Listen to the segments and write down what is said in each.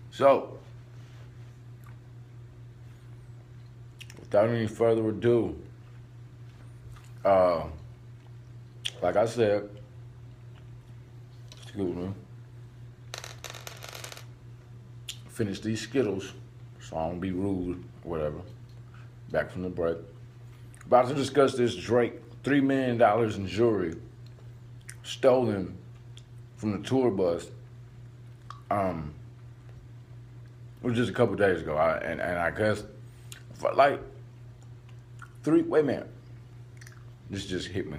So, without any further ado, like I said, excuse me, finish these Skittles, so I don't be rude or whatever. Back from the break. About to discuss this Drake $3 million in jewelry stolen from the tour bus. It was just a couple days ago, and I guess like wait a minute, this just hit me.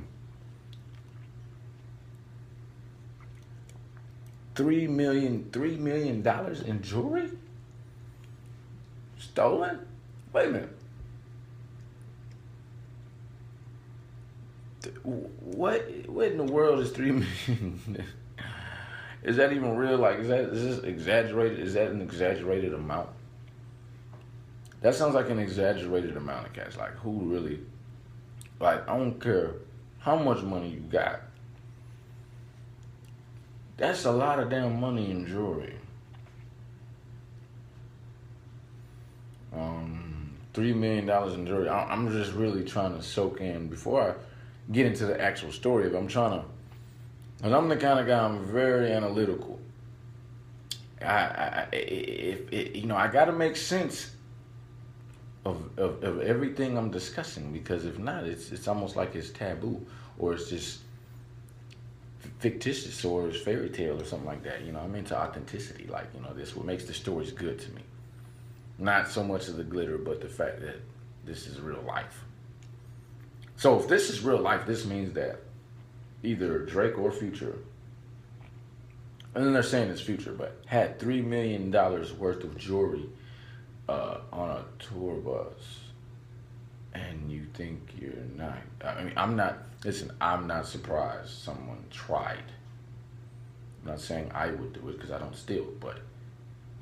$3 million in jewelry stolen? Wait a minute. What in the world is 3 million? Is that even real? Like, is this exaggerated? Is that an exaggerated amount? That sounds like an exaggerated amount of cash. Like, who really, like, I don't care how much money you got. That's a lot of damn money in jewelry. $3 million in jewelry. I'm just really trying to soak in before I get into the actual story. If I'm trying to, and I'm the kind of guy, I'm very analytical. You know, I got to make sense of everything I'm discussing, because if not, it's almost like it's taboo, or it's just fictitious, or it's fairy tale or something like that. You know, I'm into authenticity. Like, you know, this what makes the stories good to me. Not so much of the glitter, but the fact that this is real life. So if this is real life, this means that either Drake or Future, and then they're saying it's Future, but had $3 million worth of jewelry on a tour bus, and you think you're not. I mean, I'm not surprised someone tried. I'm not saying I would do it, because I don't steal, but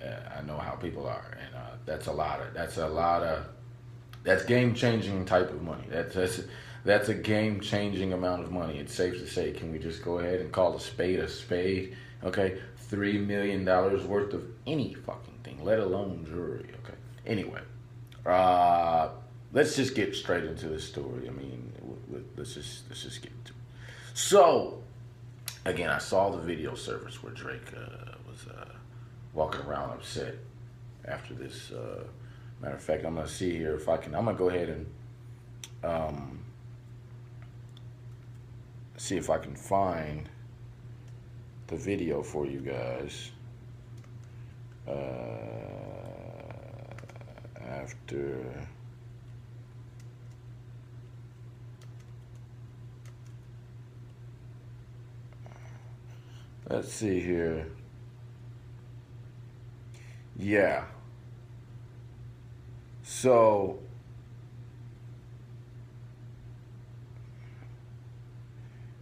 I know how people are, and that's game-changing type of money. That's a game-changing amount of money. It's safe to say. Can we just go ahead and call a spade a spade? Okay, $3 million worth of any fucking thing, let alone jewelry. Okay. Anyway, let's just get straight into the story. I mean, let's just get into it. So, again, I saw the video surface where Drake was walking around upset after this. Matter of fact, I'm gonna see here if I can. I'm gonna go ahead and see if I can find the video for you guys. After let's see here. Yeah. So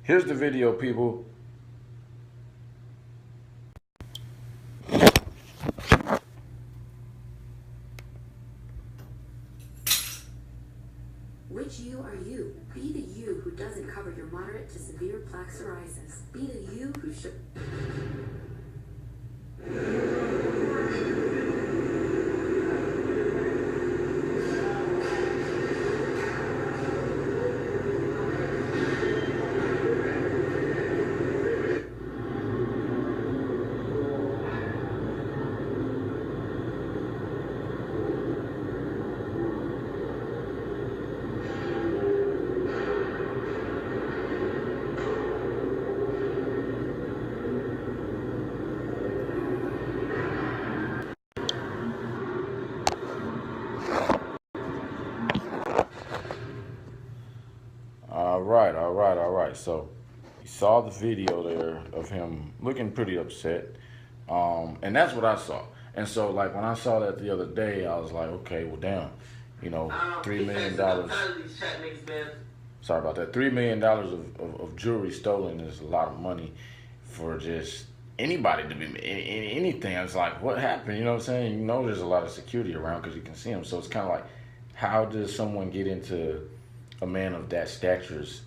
here's the video, people. Which you are you? Be the you who doesn't cover your moderate to severe plaque psoriasis. Be the you who should. All right. So you saw the video there of him looking pretty upset. And that's what I saw. And so, like, when I saw that the other day, I was like, okay, well, damn, you know, $3 million. Sorry about that. $3 million of jewelry stolen is a lot of money for just anybody to be anything. It's like, what happened? You know what I'm saying? You know, there's a lot of security around because you can see them. So it's kind of like, how does someone get into a man of that stature's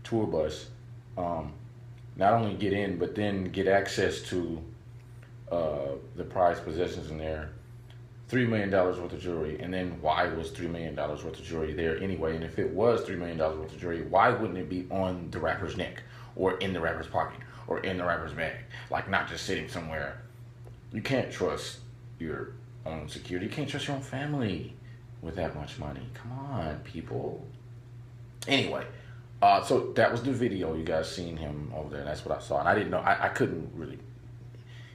tour bus? Not only get in, but then get access to the prized possessions in there. $3 million worth of jewelry, and then why was $3 million worth of jewelry there anyway? And if it was $3 million worth of jewelry, why wouldn't it be on the rapper's neck, or in the rapper's pocket, or in the rapper's bag? Like, not just sitting somewhere. You can't trust your own security. You can't trust your own family with that much money. Come on, people. Anyway, so that was the video. You guys seen him over there, and that's what I saw. And I didn't know, I couldn't really,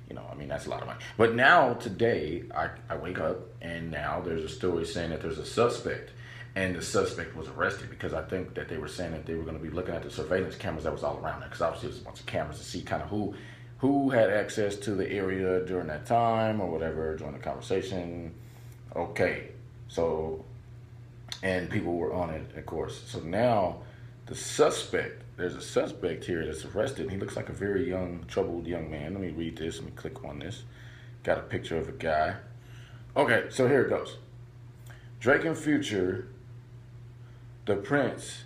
you know, I mean, that's a lot of money. But now, today, I wake up, and now there's a story saying that there's a suspect, and the suspect was arrested, because I think that they were saying that they were going to be looking at the surveillance cameras that was all around there, because obviously there's a bunch of cameras to see kind of who had access to the area during that time, or whatever, during the conversation. Okay, so, and people were on it, of course. So now, the suspect, there's a suspect here that's arrested, and he looks like a very young, troubled young man. Let me read this. Let me click on this. Got a picture of a guy. Okay, so here it goes. Drake and Future, the Prince.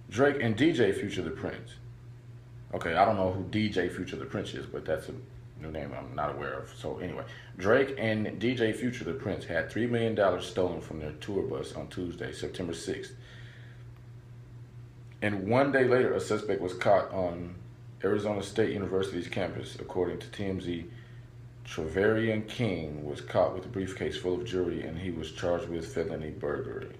Drake and DJ Future, the Prince. Okay, I don't know who DJ Future, the Prince is, but that's a new name I'm not aware of. So anyway, Drake and DJ Future, the Prince, had $3 million stolen from their tour bus on Tuesday, September 6th. And one day later, a suspect was caught on Arizona State University's campus. According to TMZ, Treverian King was caught with a briefcase full of jewelry, and he was charged with felony burglary.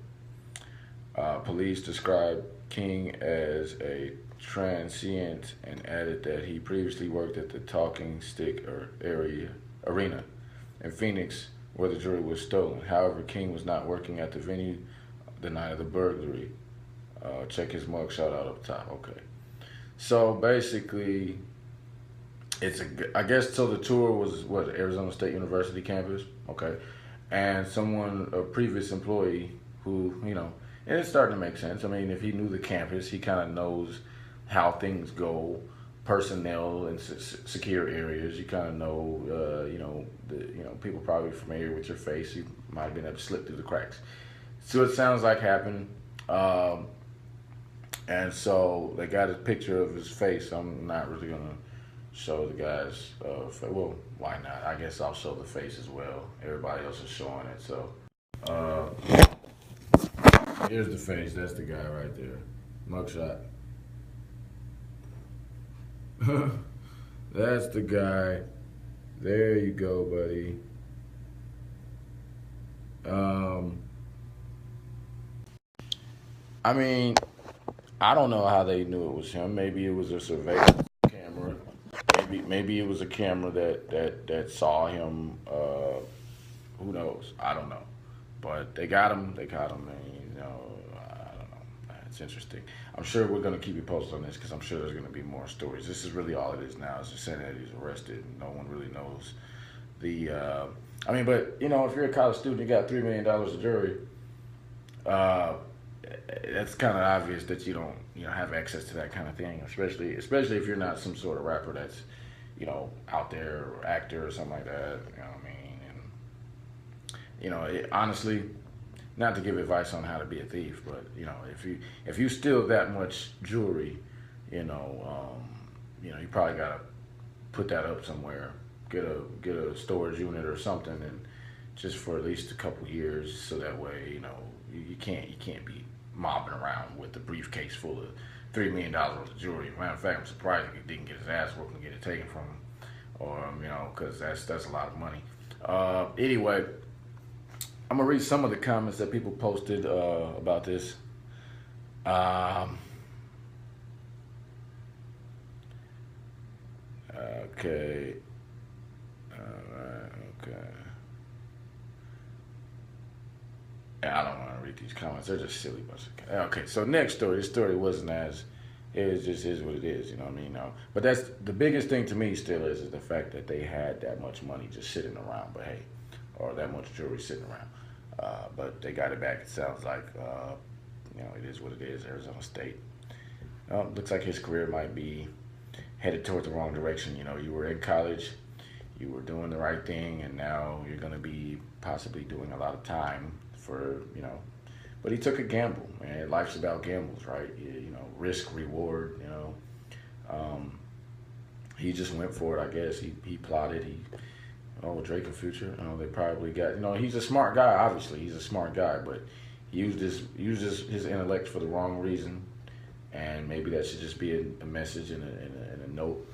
Police described King as a transient and added that he previously worked at the Talking Stick Arena in Phoenix, where the jewelry was stolen. However, King was not working at the venue the night of the burglary. Check his mugshot out up top. Okay. So basically, I guess so the tour was, what, Arizona State University campus? Okay. And a previous employee who, you know, and it's starting to make sense. I mean, if he knew the campus, he kind of knows how things go, personnel in secure areas. You kind of know, people probably familiar with your face. You might have been able to slip through the cracks. So it sounds like happened. And so they got a picture of his face. I'm not really going to show the guy's face. Well, why not? I guess I'll show the face as well. Everybody else is showing it. So here's the face. That's the guy right there. Mugshot. That's the guy. There you go, buddy. I mean, I don't know how they knew it was him. Maybe it was a surveillance camera. Maybe it was a camera that saw him. Who knows? I don't know. But they got him. They caught him. And, you know, I don't know. It's interesting. I'm sure we're going to keep you posted on this, because I'm sure there's going to be more stories. This is really all it is now. Is just saying that he's arrested. No one really knows the. I mean, but you know, if you're a college student, you got $3 million of jewelry. That's kind of obvious that you don't, have access to that kind of thing, especially if you're not some sort of rapper that's, out there, or actor or something like that. You know what I mean? And honestly, not to give advice on how to be a thief, but if you steal that much jewelry, you probably gotta put that up somewhere, get a storage unit or something, and just for at least a couple years, so that way you can't be mobbing around with a briefcase full of $3 million worth of jewelry. Matter of fact, I'm surprised he didn't get his ass whooped and get it taken from him, or because that's a lot of money. Anyway, I'm gonna read some of the comments that people posted about this. Okay. Alright, okay. I don't want to read these comments. They're just silly bunch of. Okay, so next story. This story wasn't as. It just is what it is. You know what I mean? But that's the biggest thing to me. Still is the fact that they had that much money just sitting around. But hey, or that much jewelry sitting around. But they got it back. It sounds like you know, it is what it is. Arizona State. Looks like his career might be headed toward the wrong direction. You know, you were in college, you were doing the right thing, and now you're going to be possibly doing a lot of time for, you know, but he took a gamble, man. Life's about gambles, right? You know, risk, reward, you know. He just went for it, I guess. He plotted. Drake and Future, you know, they probably got, you know, he's a smart guy, obviously. He's a smart guy, but he used his intellect for the wrong reason. And maybe that should just be a message and a note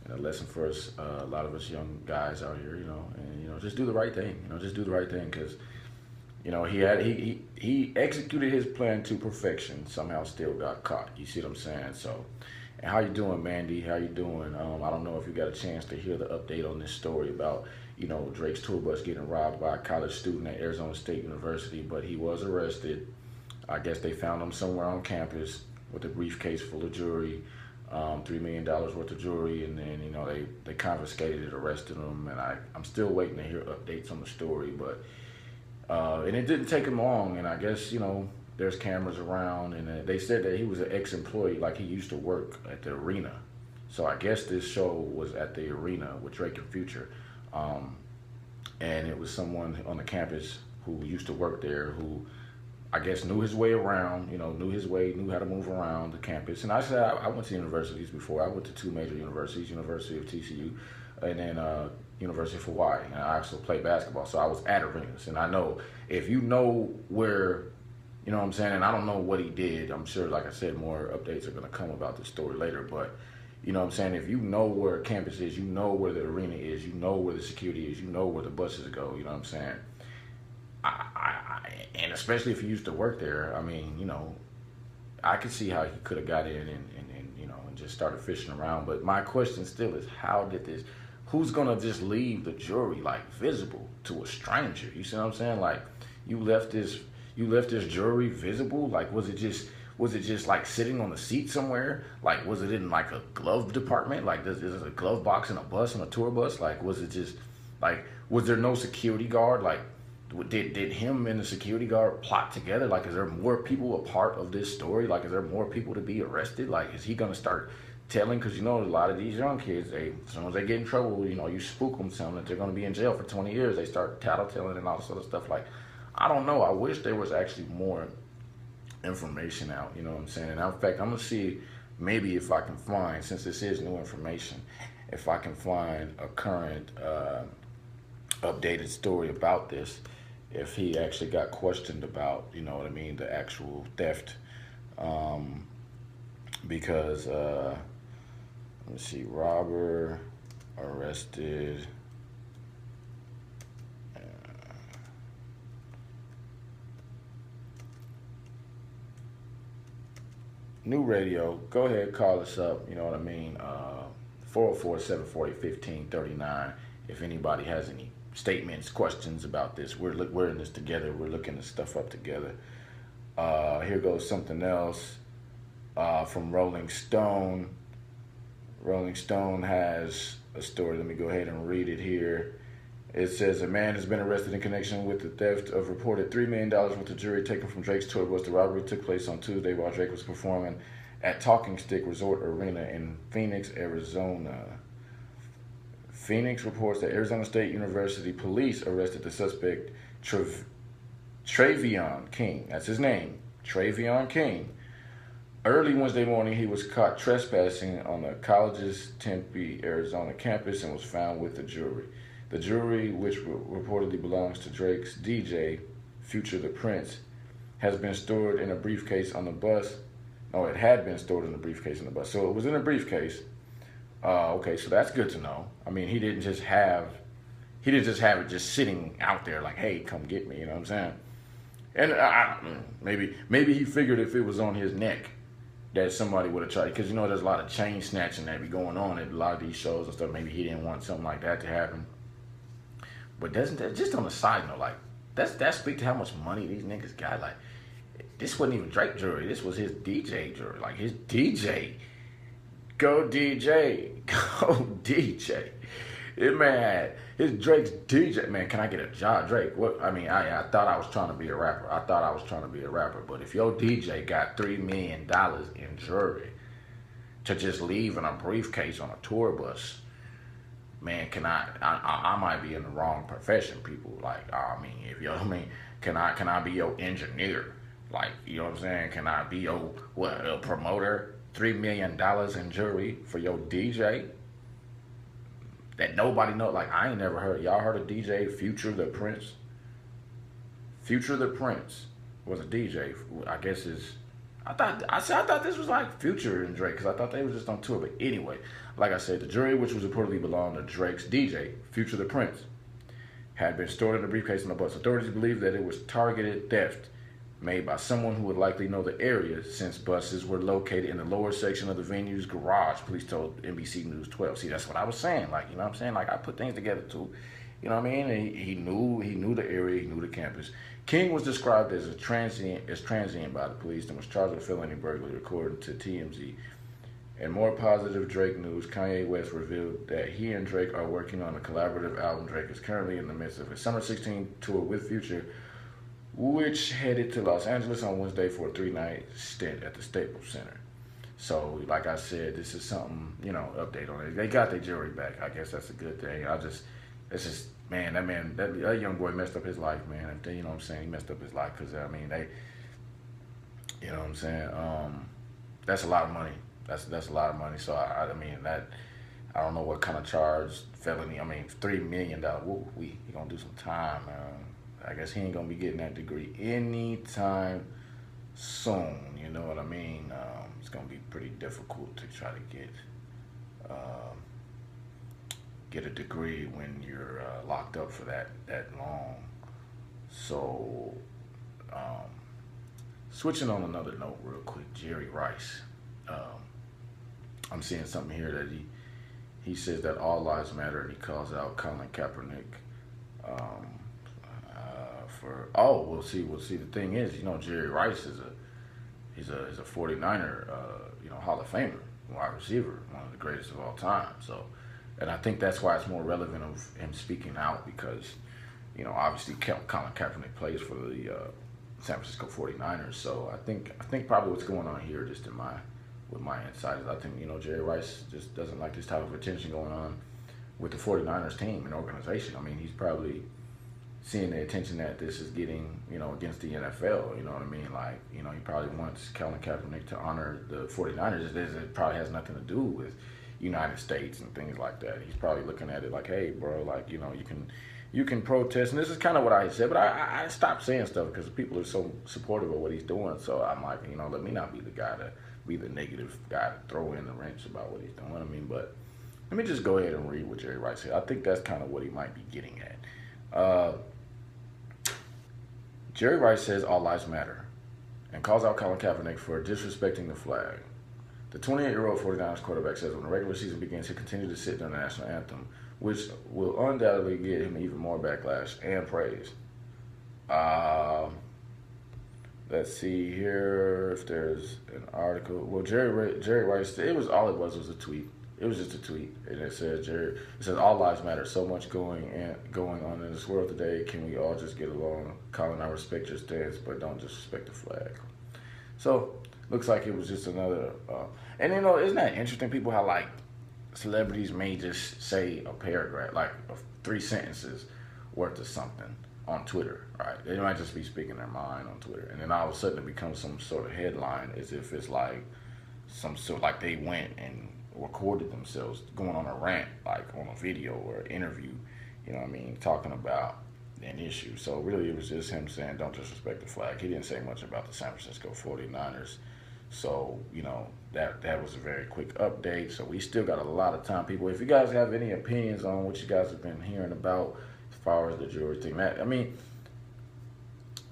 and a lesson for us, a lot of us young guys out here, you know, and, you know, just do the right thing, you know, just do the right thing, because, you know, he executed his plan to perfection, somehow still got caught. You see what I'm saying? So, and how you doing, Mandy? How you doing? I don't know if you got a chance to hear the update on this story about, you know, Drake's tour bus getting robbed by a college student at Arizona State University, but he was arrested. I guess they found him somewhere on campus with a briefcase full of jewelry, $3 million worth of jewelry, and then, you know, they confiscated it, arrested him, and I'm still waiting to hear updates on the story, but and it didn't take him long, and I guess, you know, there's cameras around, and they said that he was an ex-employee, like he used to work at the arena. So I guess this show was at the arena with Drake and Future, and it was someone on the campus who used to work there who I guess knew his way around, you know, knew how to move around the campus. And I said, I went to universities before. I went to two major universities, University of TCU and then University of Hawaii. And I also played basketball, so I was at arenas. And I know if you know where, you know what I'm saying, and I don't know what he did. I'm sure, like I said, more updates are going to come about this story later. But, you know what I'm saying, if you know where campus is, you know where the arena is, you know where the security is, you know where the buses go, you know what I'm saying. And especially if he used to work there, I mean, you know, I could see how he could have got in and you know, and just started fishing around. But my question still is, how did this, who's going to just leave the jewelry, like, visible to a stranger? You see what I'm saying? Like, you left this jewelry visible? Like, was it just like sitting on the seat somewhere? Like, was it in like a glove department? Like, is there a glove box in a bus, on a tour bus? Like, was it just, like, was there no security guard? Like, did him and the security guard plot together? Like, is there more people a part of this story? Like, is there more people to be arrested? Like, is he going to start telling? Because, you know, a lot of these young kids, as soon as they get in trouble, you know, you spook them, tell them that they're going to be in jail for 20 years. They start tattletelling and all this other stuff. Like, I don't know. I wish there was actually more information out, you know what I'm saying? And in fact, I'm going to see maybe if I can find, since this is new information, if I can find a current updated story about this, if he actually got questioned about, you know what I mean, the actual theft, because let me see, robber arrested, new radio, go ahead, call us up, you know what I mean, 404-740-1539, if anybody has any statements, questions about this. We're in this together. We're looking this stuff up together. Here goes something else from Rolling Stone. Rolling Stone has a story. Let me go ahead and read it here. It says, a man has been arrested in connection with the theft of reported $3 million worth of jewelry taken from Drake's tour bus. The robbery took place on Tuesday while Drake was performing at Talking Stick Resort Arena in Phoenix, Arizona. Phoenix reports that Arizona State University police arrested the suspect, Travion King. That's his name, Travion King. Early Wednesday morning, he was caught trespassing on the college's Tempe, Arizona campus and was found with the jewelry. The jewelry, which reportedly belongs to Drake's DJ, Future the Prince, has been stored in a briefcase on the bus. No, it had been stored in a briefcase on the bus. So it was in a briefcase. Okay, so that's good to know. I mean, he didn't just have it just sitting out there like, hey, come get me, you know what I'm saying? And maybe he figured if it was on his neck that somebody would have tried, because, you know, there's a lot of chain snatching that be going on at a lot of these shows and stuff. Maybe he didn't want something like that to happen. But doesn't that, just on a side note, like, that speak to how much money these niggas got? Like, this wasn't even Drake jewelry. This was his DJ jewelry. Like, his DJ. Go DJ. Go DJ. This man had his Drake's DJ. Man, can I get a job, Drake? What? I mean, I thought I was trying to be a rapper. But if your DJ got $3 million in jewelry to just leave in a briefcase on a tour bus, man, I might be in the wrong profession, people. Like, I mean, can I be your engineer? Like, you know what I'm saying? Can I be your a promoter? $3 million in jewelry for your DJ that nobody know. Like, I ain't never heard. Y'all heard of DJ Future the Prince? Future the Prince was a DJ. I guess I thought this was like Future and Drake, because I thought they were just on tour. But anyway, like I said, the jewelry, which was reportedly belonged to Drake's DJ Future the Prince, had been stored in a briefcase on the bus. Authorities believe that it was targeted theft made by someone who would likely know the area, since buses were located in the lower section of the venue's garage, police told NBC News 12. See, that's what I was saying. Like, you know what I'm saying? Like, I put things together too. You know what I mean? And he knew the area, he knew the campus. King was described as transient by the police and was charged with felony burglary, according to TMZ. And more positive Drake news, Kanye West revealed that he and Drake are working on a collaborative album. Drake is currently in the midst of a Summer 16 tour with Future, which headed to Los Angeles on Wednesday for a 3-night stint at the Staples Center. So, like I said, this is something, update on it. They got their jewelry back. I guess that's a good thing. That young boy messed up his life, man. You know what I'm saying? He messed up his life because, I mean, you know what I'm saying? That's a lot of money. That's a lot of money. So, I don't know what kind of charge, felony, $3 million. He gonna do some time, man. I guess he ain't gonna be getting that degree anytime soon. You know what I mean? It's gonna be pretty difficult to try to get a degree when you're locked up for that long. So, switching on another note, real quick, Jerry Rice. I'm seeing something here that he says that all lives matter, and he calls out Colin Kaepernick. The thing is, Jerry Rice is a 49er, Hall of Famer, wide receiver, one of the greatest of all time. So, and I think that's why it's more relevant of him speaking out, because, obviously Colin Kaepernick plays for the San Francisco 49ers. So I think probably what's going on here, just with my insight, is I think, Jerry Rice just doesn't like this type of attention going on with the 49ers team and organization. I mean, he's probably seeing the attention that this is getting, against the NFL, you know what I mean? Like, he probably wants Colin Kaepernick to honor the 49ers. It probably has nothing to do with United States and things like that. He's probably looking at it like, hey, bro, like, you can protest. And this is kind of what I said, but I stopped saying stuff because people are so supportive of what he's doing. So I'm like, let me not be the guy to be the negative guy to throw in the wrench about what he's doing. But let me just go ahead and read what Jerry Rice said. I think that's kind of what he might be getting at. Jerry Rice says all lives matter and calls out Colin Kaepernick for disrespecting the flag. The 28-year-old 49ers quarterback says when the regular season begins, he'll continue to sit during the national anthem, which will undoubtedly get him even more backlash and praise. Let's see here if there's an article. Well, Jerry Rice, it was a tweet. It was just a tweet, and it says all lives matter. So much going on in this world today. Can we all just get along? Colin, I respect your stance, but don't disrespect the flag. So looks like it was just another. And isn't that interesting? People, how like celebrities may just say a paragraph, like 3 sentences worth of something on Twitter, right? They might just be speaking their mind on Twitter, and then all of a sudden it becomes some sort of headline, as if it's like like they went and recorded themselves going on a rant, like on a video or an interview, talking about an issue. So really it was just him saying don't disrespect the flag. He didn't say much about the San Francisco 49ers. So, that was a very quick update. So we still got a lot of time, people. If you guys have any opinions on what you guys have been hearing about as far as the jewelry thing,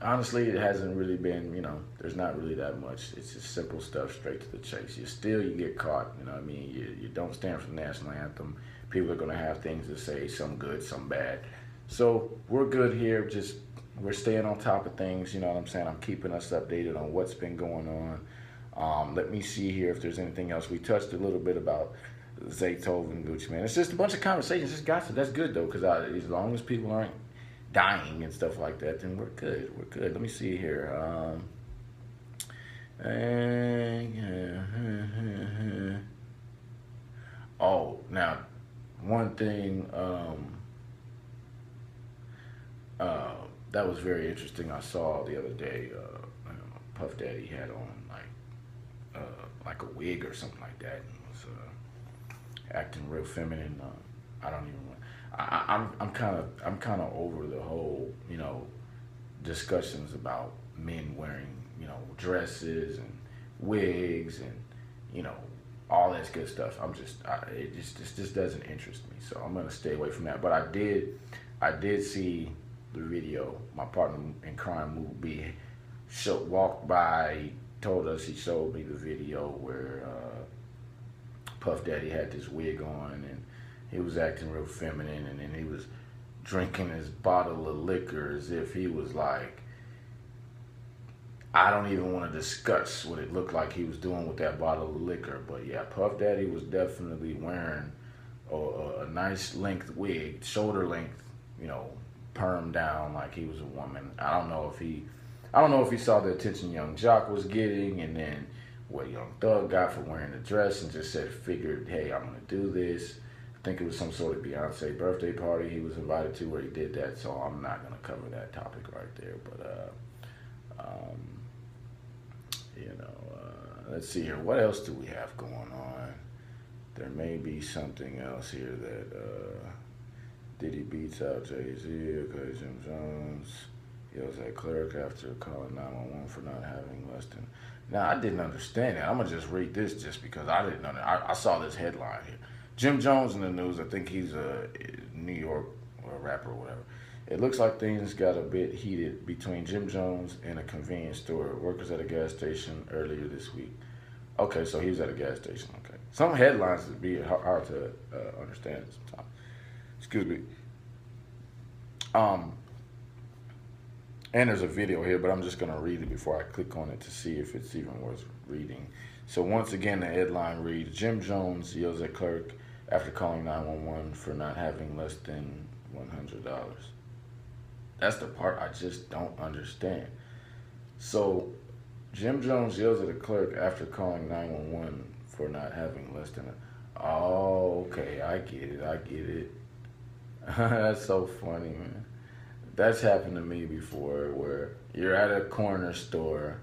honestly, it hasn't really been, there's not really that much. It's just simple stuff, straight to the chase. You get caught, you don't stand for the national anthem. People are going to have things to say, some good, some bad. So we're good here. We're staying on top of things, you know what I'm saying? I'm keeping us updated on what's been going on. Let me see here if there's anything else. We touched a little bit about Zaytoven, Gucci Man. It's just a bunch of conversations, just gossip. That's good though, because as long as people aren't dying and stuff like that, then we're good. We're good. Let me see here. Oh, now one thing that was very interesting. I saw the other day. Puff Daddy had on like a wig or something like that, and was acting real feminine. I don't even. I'm kind of over the whole discussions about men wearing dresses and wigs and all that good stuff. It just doesn't interest me, so I'm gonna stay away from that. But I did see the video. My partner in crime, Movie, walked by. He told us, he showed me the video where Puff Daddy had this wig on and he was acting real feminine, and then he was drinking his bottle of liquor as if he was like, I don't even want to discuss what it looked like he was doing with that bottle of liquor. But yeah, Puff Daddy was definitely wearing a nice length wig, shoulder length, perm down like he was a woman. I don't know if he saw the attention Young Jock was getting, and then what Young Thug got for wearing the dress, and just figured, hey, I'm gonna do this. I think it was some sort of Beyonce birthday party he was invited to where he did that, so I'm not gonna cover that topic right there. But let's see here. What else do we have going on? There may be something else here that Diddy beats out Jay-Z, okay, Jim Jones yells at clerk after calling 911 for not having less than. Now, I didn't understand that. I'm going to just read this just because I didn't know that. I saw this headline here. Jim Jones in the news. I think he's a New York rapper or whatever. It looks like things got a bit heated between Jim Jones and a convenience store workers at a gas station earlier this week. Okay, so he was at a gas station. Okay. Some headlines would be hard to understand sometimes. Excuse me. And there's a video here, but I'm just going to read it before I click on it to see if it's even worth reading. So once again, the headline reads, Jim Jones yells at clerk after calling 911 for not having less than $100. That's the part I just don't understand. So Jim Jones yells at a clerk after calling 911 for not having less than Oh, okay, I get it. That's so funny, man. That's happened to me before, where you're at a corner store,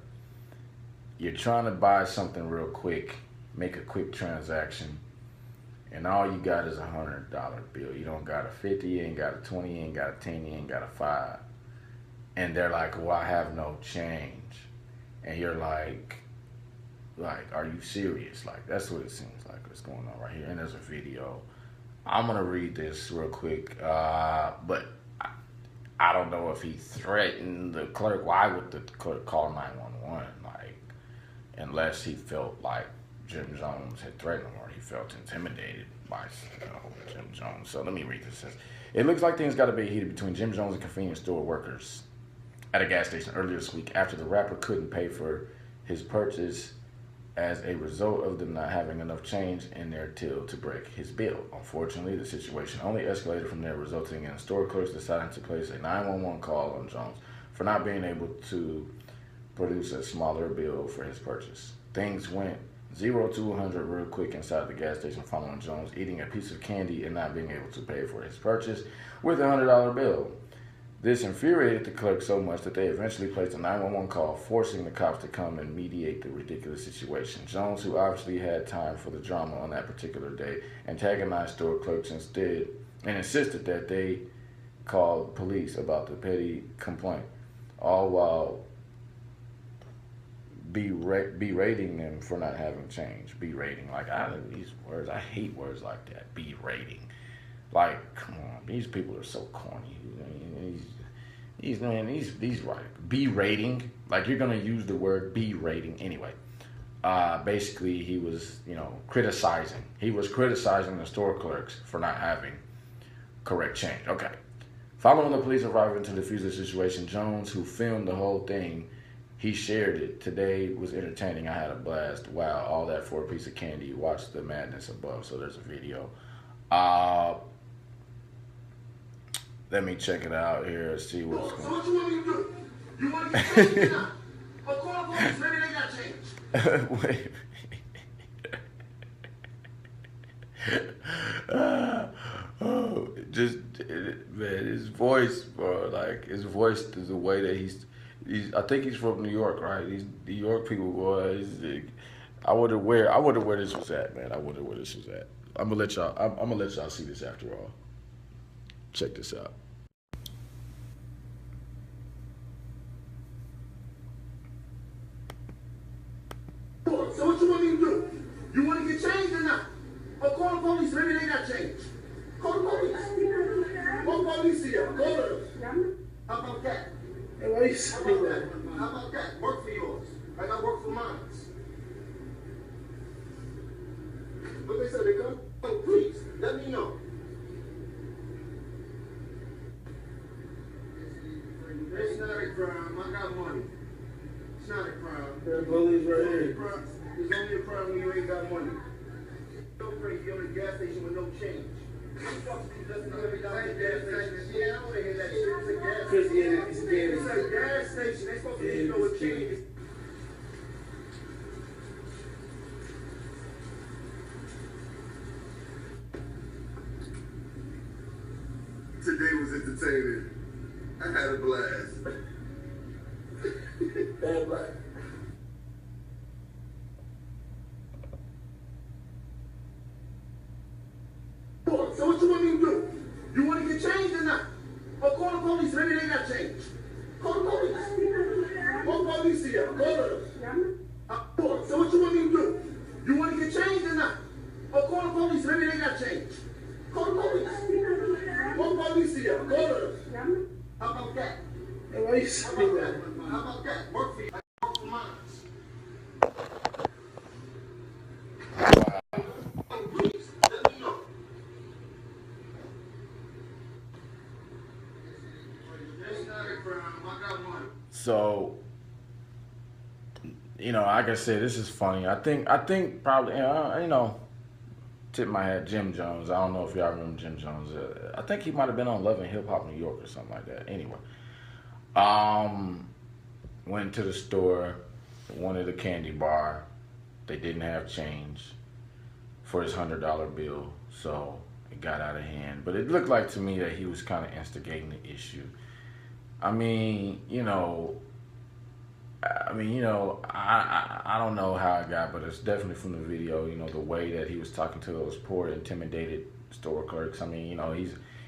you're trying to buy something real quick, make a quick transaction, and all you got is $100 bill. You don't got a 50, you ain't got a 20, you ain't got a 10, you ain't got a 5. And they're like, well, I have no change. And you're like, are you serious? Like, that's what it seems like what's going on right here. And there's a video. I'm going to read this real quick, but I don't know if he threatened the clerk. Why would the clerk call 911? Like, unless he felt like Jim Jones had threatened him or he felt intimidated by Jim Jones. So let me read this. It says, it looks like things got a bit heated between Jim Jones and convenience store workers at a gas station earlier this week after the rapper couldn't pay for his purchase as a result of them not having enough change in their till to break his bill. Unfortunately, the situation only escalated from there, resulting in store clerks deciding to place a 911 call on Jones for not being able to produce a smaller bill for his purchase. Things went 0 to 100 real quick inside the gas station following Jones eating a piece of candy and not being able to pay for his purchase with a $100 bill. This infuriated the clerk so much that they eventually placed a 911 call, forcing the cops to come and mediate the ridiculous situation. Jones, who obviously had time for the drama on that particular day, antagonized store clerks instead and insisted that they call police about the petty complaint, all while berating them for not having change. Berating, like, these words, I hate words like that. Berating. Like, come on, these people are so corny. These right. Berating, like you're gonna use the word berating anyway. Basically, he was, criticizing. He was criticizing the store clerks for not having correct change. Okay. Following the police arriving to defuse the situation, Jones, who filmed the whole thing, He shared it. Today was entertaining. I had a blast. Wow, all that for a piece of candy. Watch the madness above. So there's a video. Uh, Let me check it out here. See what's going on. So what you want me to do? You want to get changed or not? Or call the police, maybe they got changed. Wait. Just man, his voice, bro. Like his voice is the way that he's. I think he's from New York, right? These New York people, boy. I wonder where this was at, man. I wonder where this was at. I'm gonna let y'all see this after all. Check this out. So what you want me to do? You want to get changed or not? Or call the police, maybe they got changed. Call the police. What police here? Call them. How about that? Hey, what are you saying? How about that? Work for yours. Like I work for mine. But they said they come. Oh, please, let me know. It's not a crime. I got money. It's not a crime. The police right here. It's only a crime when you ain't got money. Don't bring you on the gas station with no change. That's not a gas station. Yeah, I don't want to hear that shit. It's a gas station. It's a gas station. They supposed to be know what change. Today was entertaining. I had a blast. Bad black. So what you want me to do? You want to get changed or not? Or call the police, maybe they got changed. Call the police. What police here? Call them. So what you want me to do? You want to get changed or not? Or call the police, maybe they got changed. Call the police. What police here? Call them. How about that? Hey, what are you saying? How about that? Work for you. I work for mine. Please, let me know. It's not a crime. I got money. So, like I said, this is funny. I think probably, tip my hat, Jim Jones. I don't know if y'all remember Jim Jones. I think he might have been on Love and Hip Hop New York or something like that. Anyway, went to the store, wanted a candy bar. They didn't have change for his $100 bill, so it got out of hand. But it looked like to me that he was kind of instigating the issue. I don't know how it got, but it's definitely from the video, the way that he was talking to those poor, intimidated store clerks.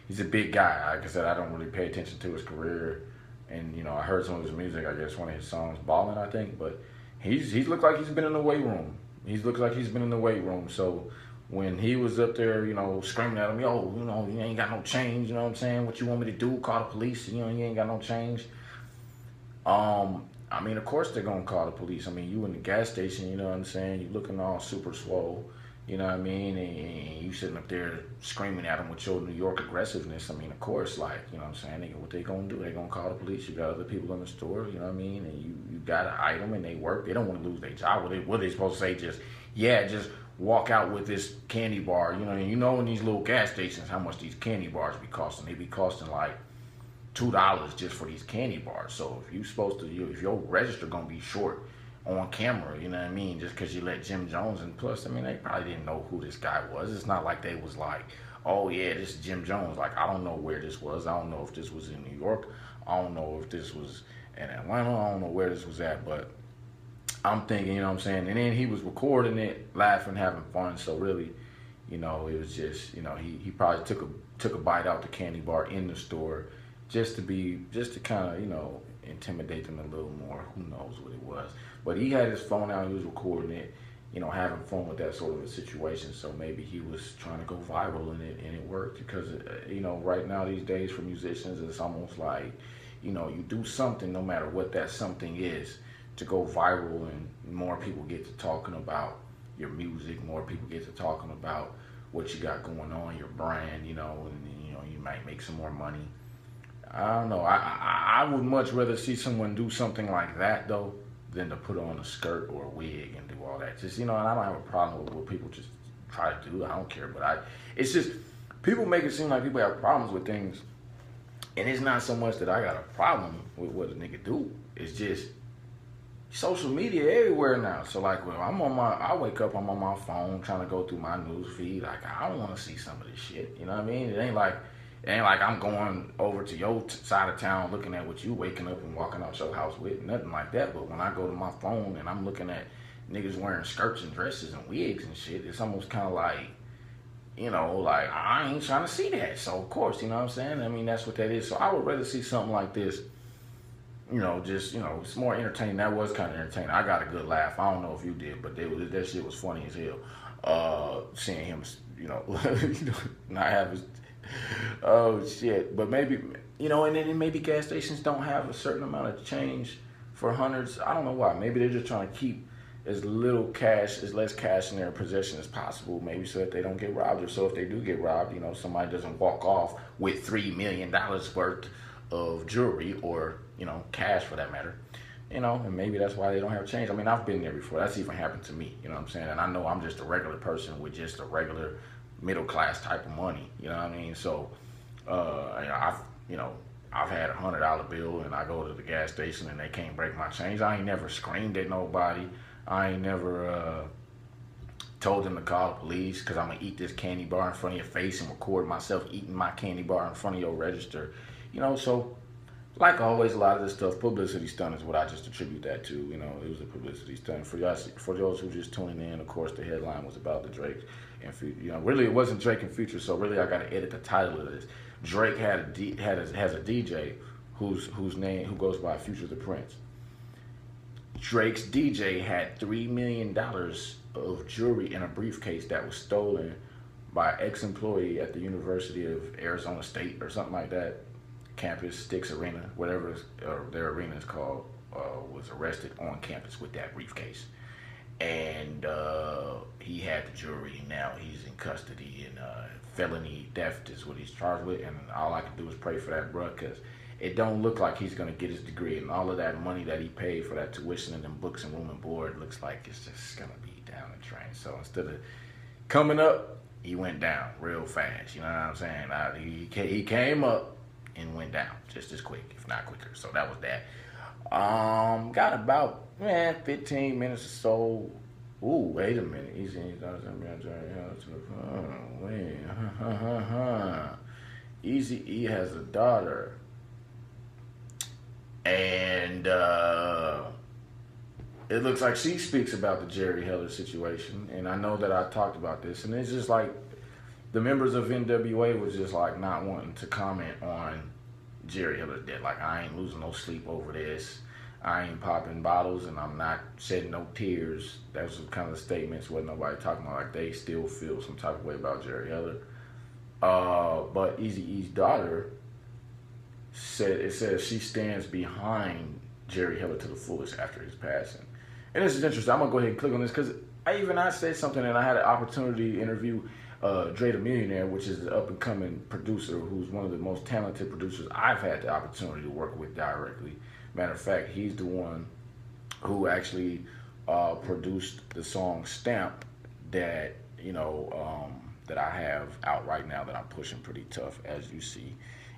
He's a big guy. Like I said, I don't really pay attention to his career. And, I heard some of his music, I guess one of his songs, Ballin', I think. But he's looked like he's been in the weight room. So when he was up there, screaming at him, yo, you ain't got no change, you know what I'm saying? What you want me to do? Call the police? You ain't got no change. Of course they're going to call the police. You in the gas station, you know what I'm saying? You looking all super swole, you know what I mean? And you sitting up there screaming at them with your New York aggressiveness. Of course, like, you know what I'm saying? What they going to do? They going to call the police. You got other people in the store, you know what I mean? And you got an item and they work. They don't want to lose their job. What are they supposed to say? Just walk out with this candy bar. In these little gas stations how much these candy bars be costing. They be costing like $2 just for these candy bars. So if your register gonna be short on camera, you know what I mean, just because you let Jim Jones, and plus, they probably didn't know who this guy was. It's not like they was like, oh yeah, this is Jim Jones. Like, I don't know where this was. I don't know if this was in New York. I don't know if this was in Atlanta. I don't know where this was at, but I'm thinking, you know what I'm saying? And then he was recording it, laughing, having fun. So really, it was just, he probably took a bite out the candy bar in the store, just to kind of, intimidate them a little more. Who knows what it was? But he had his phone out, he was recording it, having fun with that sort of a situation. So maybe he was trying to go viral in it, and it worked because, right now these days for musicians, it's almost like, you do something, no matter what that something is, to go viral, and more people get to talking about your music, more people get to talking about what you got going on, your brand, and you might make some more money. I don't know. I would much rather see someone do something like that, though, than to put on a skirt or a wig and do all that. Just, and I don't have a problem with what people just try to do. I don't care, but it's just people make it seem like people have problems with things, and it's not so much that I got a problem with what a nigga do. It's just social media everywhere now. So like when I wake up, I'm on my phone trying to go through my news feed. Like I don't want to see some of this shit. You know what I mean? It ain't like I'm going over to your side of town looking at what you waking up and walking out your house with. Nothing like that. But when I go to my phone and I'm looking at niggas wearing skirts and dresses and wigs and shit, it's almost kind of like, like I ain't trying to see that. So of course, you know what I'm saying? I mean, that's what that is. So I would rather see something like this. It's more entertaining. That was kind of entertaining. I got a good laugh. I don't know if you did, but that shit was funny as hell. Seeing him, not have his, oh shit. But maybe, and then maybe gas stations don't have a certain amount of change for hundreds. I don't know why. Maybe they're just trying to keep as less cash in their possession as possible, maybe so that they don't get robbed. Or so if they do get robbed, somebody doesn't walk off with $3 million worth of jewelry or, cash for that matter. And maybe that's why they don't have change. I mean, I've been there before. That's even happened to me, you know what I'm saying? And I know I'm just a regular person with just a regular middle class type of money, you know what I mean? So, I've had $100 bill and I go to the gas station and they can't break my change. I ain't never screamed at nobody. I ain't never told them to call the police because I'm going to eat this candy bar in front of your face and record myself eating my candy bar in front of your register. So like always, a lot of this stuff, publicity stunt is what I just attribute that to. It was a publicity stunt. For those who just tuning in, of course, the headline was about the Drake and Future. Really, it wasn't Drake and Future, so really I got to edit the title of this. Drake has a DJ who goes by Future the Prince. Drake's DJ had $3 million of jewelry in a briefcase that was stolen by an ex-employee at the University of Arizona State or something like that. Campus, Styx Arena, whatever their arena is called, was arrested on campus with that briefcase. And he had the jewelry, and now he's in custody, and felony theft is what he's charged with. And all I can do is pray for that bro, because it don't look like he's going to get his degree. And all of that money that he paid for that tuition and them books and room and board looks like it's just going to be down the drain. So instead of coming up, he went down real fast. You know what I'm saying? He came up and went down just as quick, if not quicker. So that was that. Got about 15 minutes or so. Ooh, wait a minute. Eazy-E has a daughter, and it looks like she speaks about the Jerry Heller situation. And I know that I talked about this, and it's just like the members of NWA was just like not wanting to comment on Jerry Hiller's death. Like, I ain't losing no sleep over this. I ain't popping bottles and I'm not shedding no tears. That was kind of the statements. Wasn't nobody talking about like they still feel some type of way about Jerry Heller. But Eazy-E's daughter says she stands behind Jerry Heller to the fullest after his passing. And this is interesting. I'm going to go ahead and click on this because I said something, and I had an opportunity to interview Dre the Millionaire, which is the up-and-coming producer who's one of the most talented producers I've had the opportunity to work with directly. Matter of fact, he's the one who actually produced the song Stamp that, that I have out right now that I'm pushing pretty tough, as you see.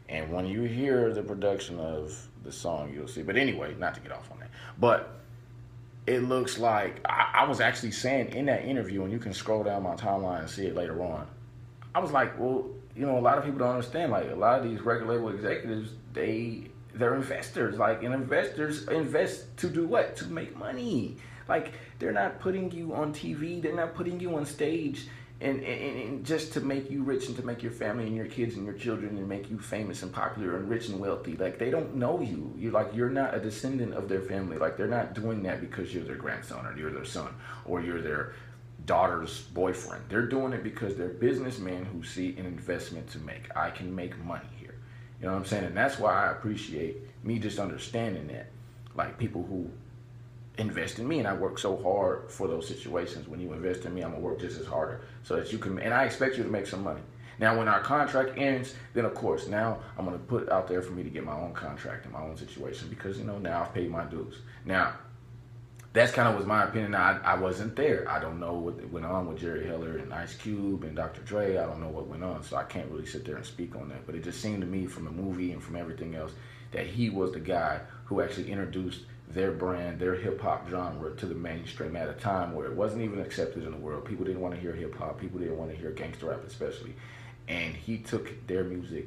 And when you hear the production of the song, you'll see. But anyway, not to get off on that. But it looks like, I was actually saying in that interview, and you can scroll down my timeline and see it later on, I was like, well, a lot of people don't understand, like, a lot of these record label executives, they're investors, like, and investors invest to do what? To make money. Like, they're not putting you on TV, they're not putting you on stage and just to make you rich and to make your family and your kids and your children and make you famous and popular and rich and wealthy. Like, they don't know you. You're not a descendant of their family. Like, they're not doing that because you're their grandson or you're their son or you're their daughter's boyfriend. They're doing it because they're businessmen who see an investment to make. I can make money here. You know what I'm saying? And that's why I appreciate me just understanding that. Like, people who invest in me, and I work so hard for those situations. When you invest in me, I'm gonna work just as harder so that you can, and I expect you to make some money. Now, when our contract ends, then of course, now I'm gonna put it out there for me to get my own contract in my own situation because, now I've paid my dues. Now, that's kind of was my opinion. I wasn't there. I don't know what went on with Jerry Heller and Ice Cube and Dr. Dre. I don't know what went on, so I can't really sit there and speak on that. But it just seemed to me from the movie and from everything else that he was the guy who actually introduced their brand, their hip-hop genre to the mainstream at a time where it wasn't even accepted in the world. People didn't want to hear hip-hop. People didn't want to hear gangster rap especially. And he took their music,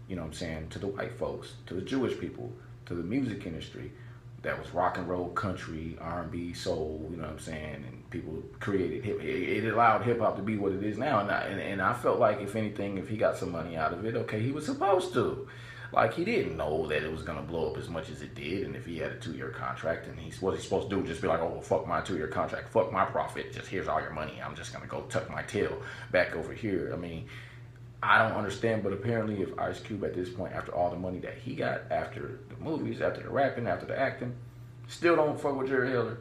you know what I'm saying, to the white folks, to the Jewish people, to the music industry. That was rock and roll, country, R&B, soul, you know what I'm saying, and people created hip. It allowed hip hop to be what it is now, and I felt like if anything, if he got some money out of it, okay, he was supposed to. Like he didn't know that it was gonna blow up as much as it did, and if he had a 2-year contract, and what's he supposed to do? Just be like, oh, well, fuck my 2-year contract, fuck my profit, just here's all your money. I'm just gonna go tuck my tail back over here. I mean, I don't understand, but apparently if Ice Cube at this point, after all the money that he got, after the movies, after the rapping, after the acting, still don't fuck with Jerry Heller,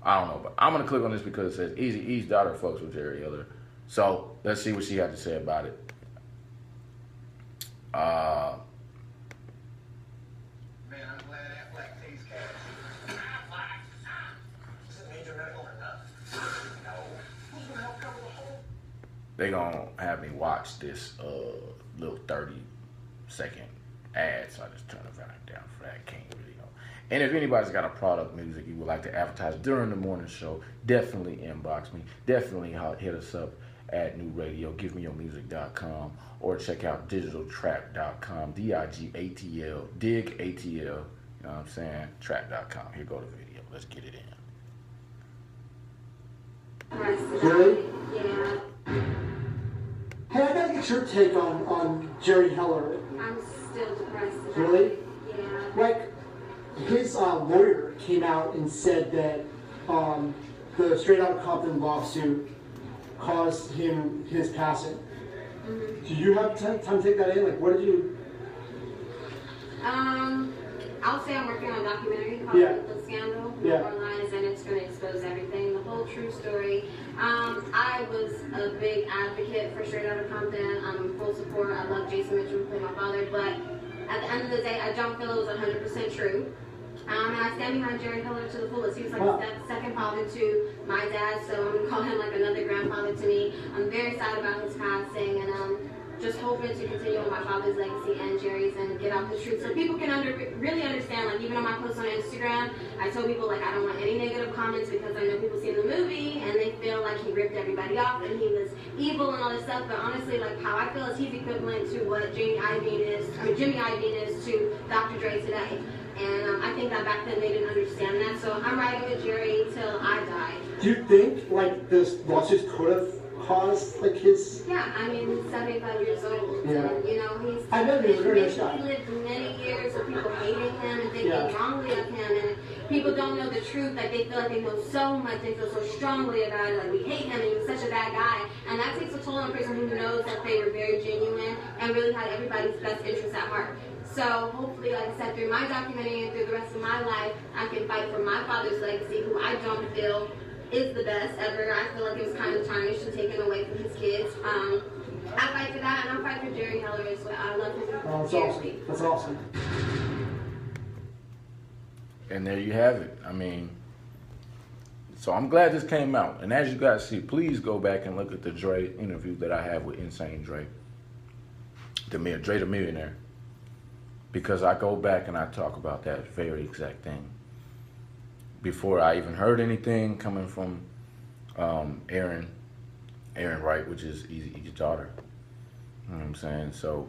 I don't know. But I'm going to click on this because it says Eazy-E's daughter fucks with Jerry Heller. So let's see what she had to say about it. Man, I'm glad that black pays cash. Is it major medical or not? No. Who's going to help cover the whole? They gonna have me watch this little 30-second ad, so I just turn the volume down for that. Can't really know. And if anybody's got a product music you would like to advertise during the morning show, definitely inbox me. Definitely hit us up at New Radio, givemeyourmusic.com, or check out digitaltrap.com, DIGATL, dig ATL, you know what I'm saying, trap.com. Here go the video. Let's get it in. Really? Yeah. Hey, I gotta get your take on Jerry Heller. I'm still depressed. Really? Yeah. Like, his lawyer came out and said that the Straight Outta Compton lawsuit caused him his passing. Mm-hmm. Do you have time to take that in? Like, what did you? I'll say I'm working on a documentary called The Scandal, No More Lies, and it's going to expose everything, the whole true story. I was a big advocate for Straight Outta Compton. I'm in full support. I love Jason Mitchell, who played my father, but at the end of the day, I don't feel it was 100% true. And I stand behind Jerry Heller to the fullest. He was like a second father to my dad, so I'm going to call him like another grandfather to me. I'm very sad about his passing, and just hoping to continue on my father's legacy and Jerry's and get out the truth so people can really understand. Like, even on my posts on Instagram, I told people, like, I don't want any negative comments because I know people see the movie and they feel like he ripped everybody off and he was evil and all this stuff. But honestly, like, how I feel is he's equivalent to what Jimmy Iovine is to Dr. Dre today. And I think that back then they didn't understand that. So I'm riding with Jerry till I die. Do you think, like, this lawsuit could have caused, like, his... Yeah, I mean, he's 75 years old. Yeah. And, you know, he lived many years of people hating him and thinking wrongly of him. And people don't know the truth. Like, they feel like they know so much. They feel so strongly about it. Like, we hate him and he was such a bad guy. And that takes a toll on a person who knows that they were very genuine and really had everybody's best interests at heart. So hopefully, like I said, through my documentary and through the rest of my life, I can fight for my father's legacy, who I don't feel is the best ever. I feel like it was kind of tarnished and taken away from his kids. I fight for that, and I fight for Jerry Heller as well. I love him. Oh, that's awesome. That's awesome. And there you have it. I mean, so I'm glad this came out. And as you guys see, please go back and look at the Dre interview that I have with Insane Dre. Dre the Millionaire. Because I go back and I talk about that very exact thing. Before I even heard anything coming from Aaron Wright, which is Eazy's daughter. You know what I'm saying? So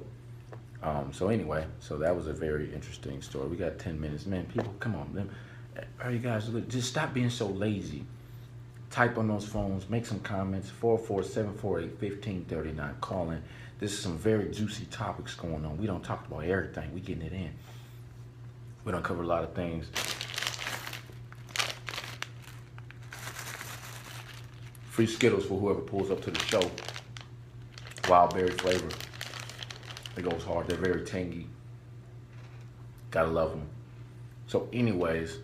anyway, so that was a very interesting story. We got 10 minutes. Man, people, come on. All you guys, just stop being so lazy. Type on those phones. Make some comments. 44748-1539. Call in. There's some very juicy topics going on. We don't talk about everything. We getting it in. We don't cover a lot of things. Free Skittles for whoever pulls up to the show. Wild berry flavor. It goes hard. They're very tangy. Gotta love them. So anyways,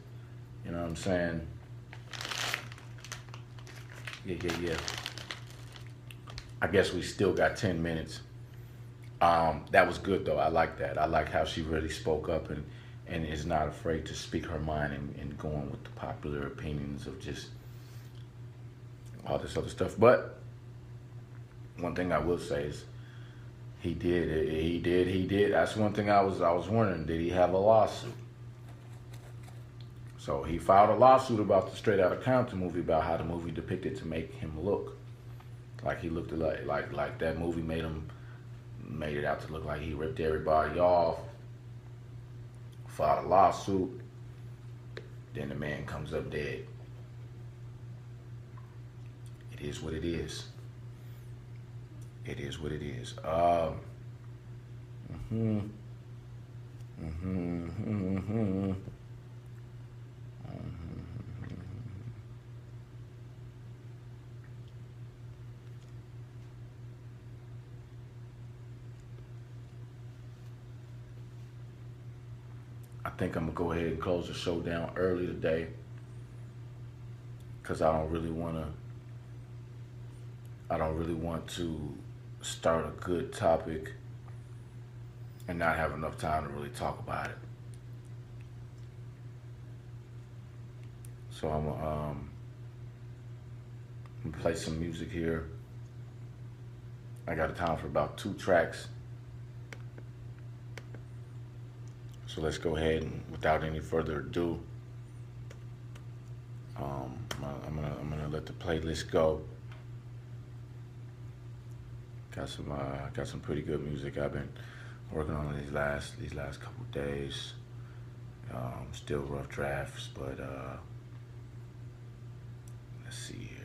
you know what I'm saying? Yeah. I guess we still got 10 minutes. That was good though. I like that. I like how she really spoke up and and is not afraid to speak her mind and going with the popular opinions of just all this other stuff. But one thing I will say is he did. That's one thing I was wondering, did he have a lawsuit? So he filed a lawsuit about the Straight Outta Compton movie, about how the movie depicted to make him look like he looked like that movie made it out to look like he ripped everybody off. Filed a lawsuit. Then the man comes up dead. It is what it is. It is what it is. I think I'm gonna go ahead and close the show down early today, because I don't really want to start a good topic and not have enough time to really talk about it. So I'm gonna play some music here. I got time for about 2 tracks. So let's go ahead and, without any further ado, I'm gonna let the playlist go. Got some pretty good music I've been working on these last couple days. Still rough drafts, but let's see here.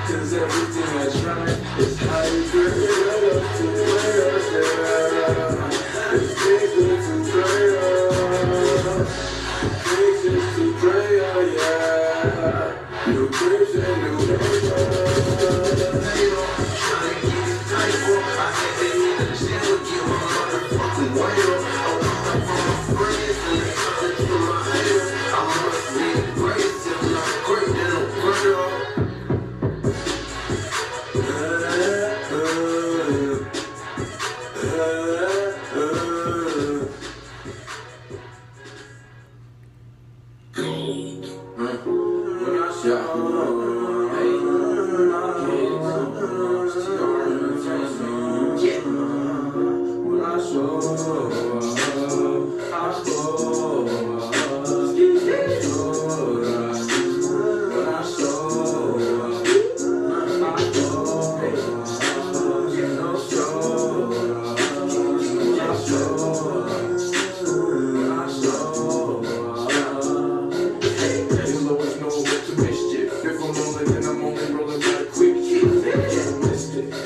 Cause everything that's right is how you do it.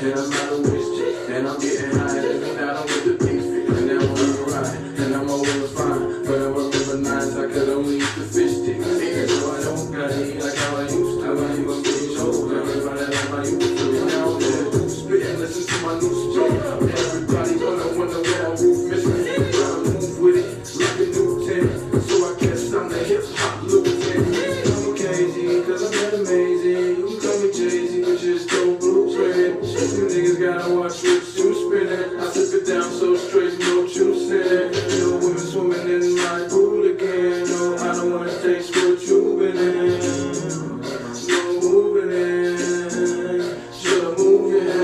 and I'm out of whiskey, and I'm getting high, and I'm with the beef, and now I'm riding, and I'm always fine, but I remember nights I could only eat the fish sticks, and so I don't gotta eat like how I used to. I ain't gonna be old, everybody like I used to. Now I'm there, spitting, listen to my new story. Everybody wonder where I move, miss me. Gotta move with it, like a new 10. So I guess I'm the hip hop lieutenant. Call me KG, cause I'm that amazing. You can call me Jay-Z, but just don't blueprint. You niggas gotta watch what you spinning. I sip it down so straight, no juicing. No women swimming in my pool again. No, I don't wanna taste what you've been in. No moving in, just moving in.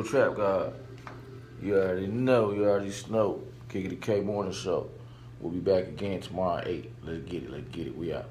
Trap God. You already know, you already know. Kick it, the K Morning Show. We'll be back again tomorrow at 8. Let's get it, we out.